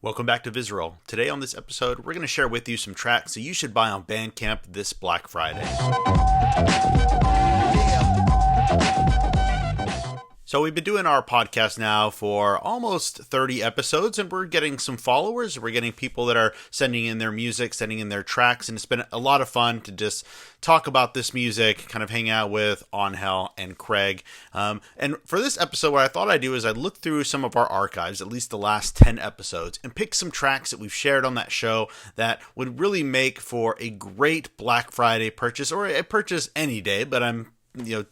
Welcome back to Visceral. Today on this episode, we're going to share with you some tracks that you should buy on Bandcamp this Black Friday. So we've been doing our podcast now for almost 30 episodes, and we're getting some followers. We're getting people that are sending in their music, sending in their tracks, and it's been a lot of fun to just talk about this music, kind of hang out with Angel and Craig. And for this episode, what I thought I'd do is I'd look through some of our archives, at least the last 10 episodes, and pick some tracks that we've shared on that show that would really make for a great Black Friday purchase, or a purchase any day, but I'm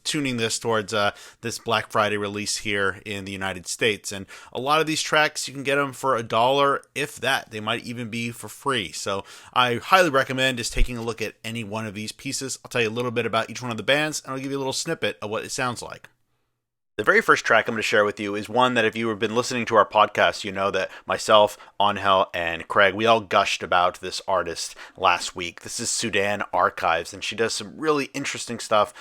tuning this towards this Black Friday release here in the United States. And a lot of these tracks, you can get them for $1, if that. They might even be for free. So I highly recommend just taking a look at any one of these pieces. I'll tell you a little bit about each one of the bands, and I'll give you a little snippet of what it sounds like. The very first track I'm going to share with you is one that if you have been listening to our podcast, you know that myself, Angel, and Craig, we all gushed about this artist last week. This is Sudan Archives, and she does some really interesting stuff.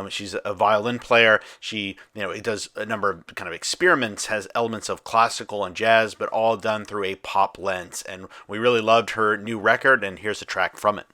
She's a violin player. She, does a number of kind of experiments, has elements of classical and jazz, but all done through a pop lens. And we really loved her new record, and here's a track from it.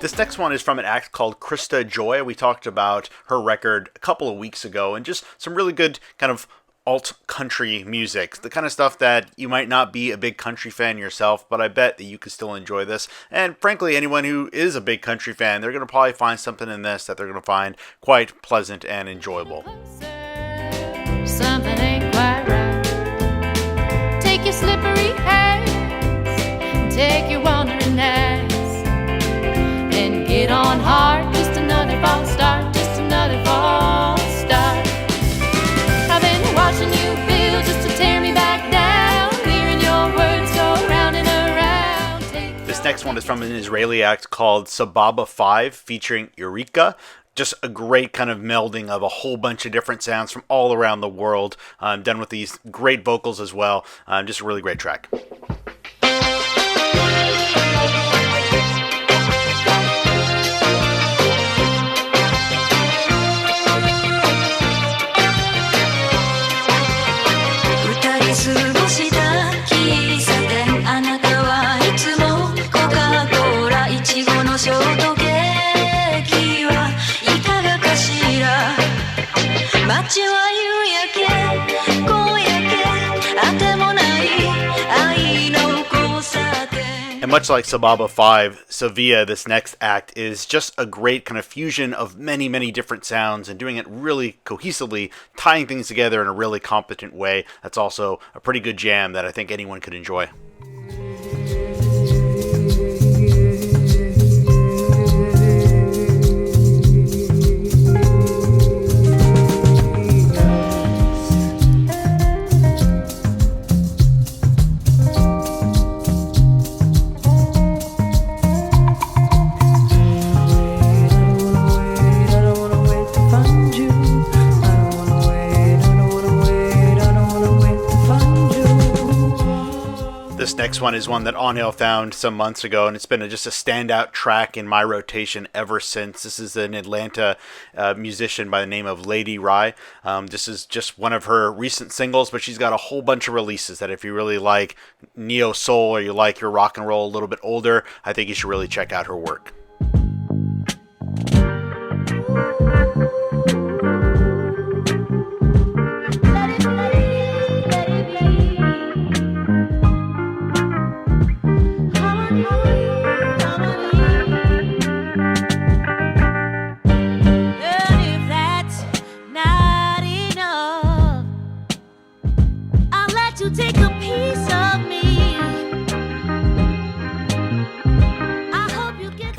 This next one is from an act called Christa Joy. We talked about her record a couple of weeks ago, and just some really good kind of alt country music, the kind of stuff that you might not be a big country fan yourself, but I bet that you could still enjoy this. And frankly, anyone who is a big country fan, they're going to probably find something in this that they're going to find quite pleasant and enjoyable. Something ain't quite right. Take your slippery hands, take your wandering eyes, and get on hard. Just another false start, just another false start. I've been watching you build just to tear me back down, hearing your words go round and around. This next one is from an Israeli act called Sababa 5 featuring Yurika. Just a great kind of melding of a whole bunch of different sounds from all around the world, done with these great vocals as well. Just a really great track. And much like Sababa 5, Sevilla, this next act, is just a great kind of fusion of many, many different sounds and doing it really cohesively, tying things together in a really competent way. That's also a pretty good jam that I think anyone could enjoy. This next one is one that Angel found some months ago, and it's been just a standout track in my rotation ever since. This is an Atlanta musician by the name of LadyRIE. This is just one of her recent singles, but she's got a whole bunch of releases that if you really like neo soul or you like your rock and roll a little bit older, I think you should really check out her work. Take a piece of me.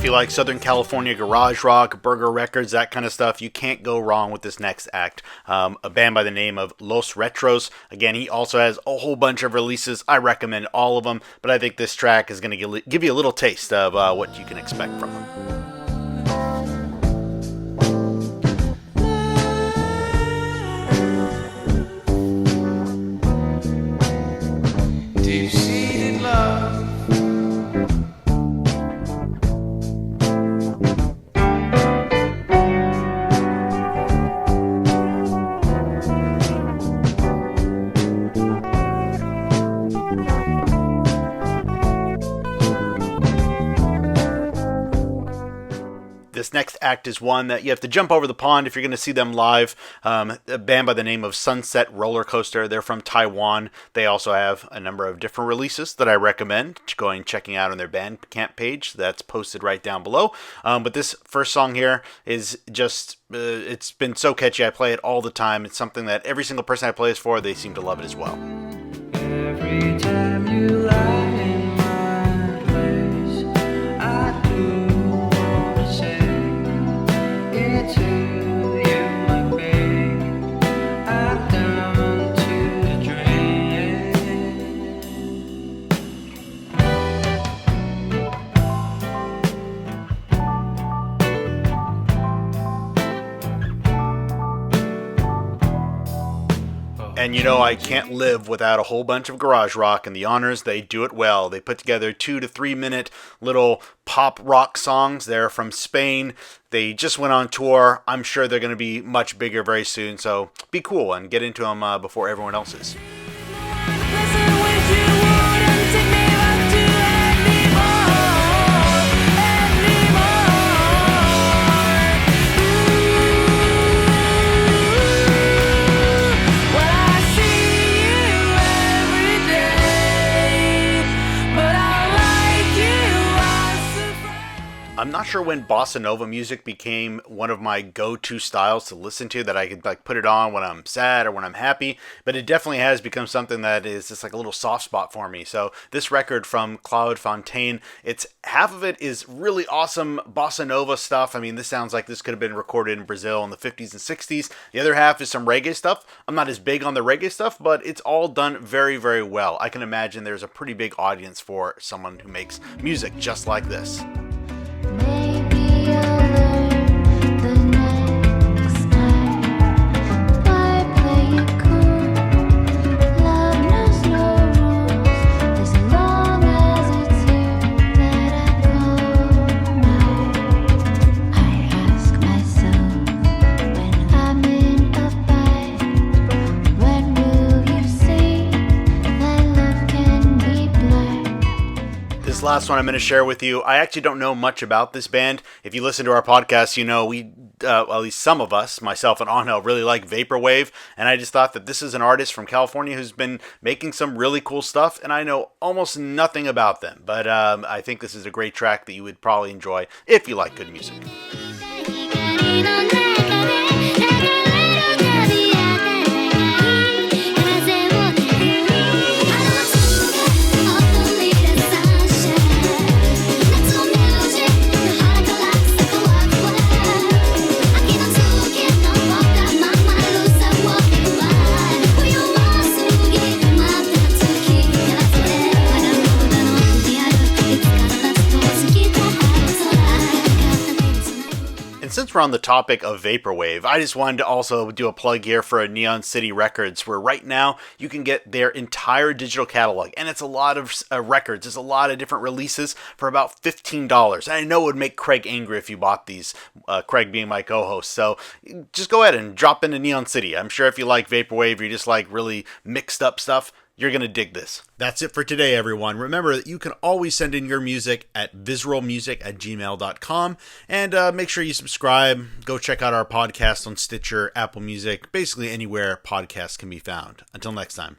If you like Southern California garage rock, Burger Records, that kind of stuff, you can't go wrong with this next act. A band by the name of Los Retros. Again, he also has a whole bunch of releases. I recommend all of them, but I think this track is going to give you a little taste of what you can expect from him. Deep-seated love. This next act is one that you have to jump over the pond if you're going to see them live. A band by the name of Sunset Rollercoaster. They're from Taiwan. They also have a number of different releases that I recommend checking out on their Bandcamp page. That's posted right down below. But this first song here is just, it's been so catchy. I play it all the time. It's something that every single person I play this for, they seem to love it as well. Every time you lie in my place, I do wanna say it's who you might be. I'm down to the drain. And you know, I can't live without a whole bunch of garage rock, and the Yawners, they do it well. They put together 2 to 3 minute little pop rock songs. They're from Spain. They just went on tour. I'm sure they're going to be much bigger very soon, so be cool and get into them before everyone else is. I'm not sure when bossa nova music became one of my go-to styles to listen to, that I could like put it on when I'm sad or when I'm happy, but it definitely has become something that is just like a little soft spot for me. So this record from Claude Fontaine, it's half of it is really awesome bossa nova stuff. I mean, this sounds like this could have been recorded in Brazil in the 50s and 60s. The other half is some reggae stuff. I'm not as big on the reggae stuff, but it's all done very, very well. I can imagine there's a pretty big audience for someone who makes music just like this. Maybe I'll learn the next time. Why play it cool? Love knows no rules. As long as it's you that I call now. I ask myself when I'm in a fight, when will you see that love can be blind? This last one I'm going to share with you, I actually don't know much about this band. If you listen to our podcast, you know we, at least some of us, myself and Angel, really like Vaporwave, and I just thought that this is an artist from California who's been making some really cool stuff, and I know almost nothing about them, but I think this is a great track that you would probably enjoy if you like good music. Since we're on the topic of Vaporwave, I just wanted to also do a plug here for Neon City Records, where right now you can get their entire digital catalog, and it's a lot of records, it's a lot of different releases for about $15. And I know it would make Craig angry if you bought these, Craig being my co-host, so just go ahead and drop into Neon City. I'm sure if you like Vaporwave, or you just like really mixed up stuff, you're going to dig this. That's it for today, everyone. Remember that you can always send in your music at visceralmusic@gmail.com, and make sure you subscribe. Go check out our podcast on Stitcher, Apple Music, basically anywhere podcasts can be found. Until next time.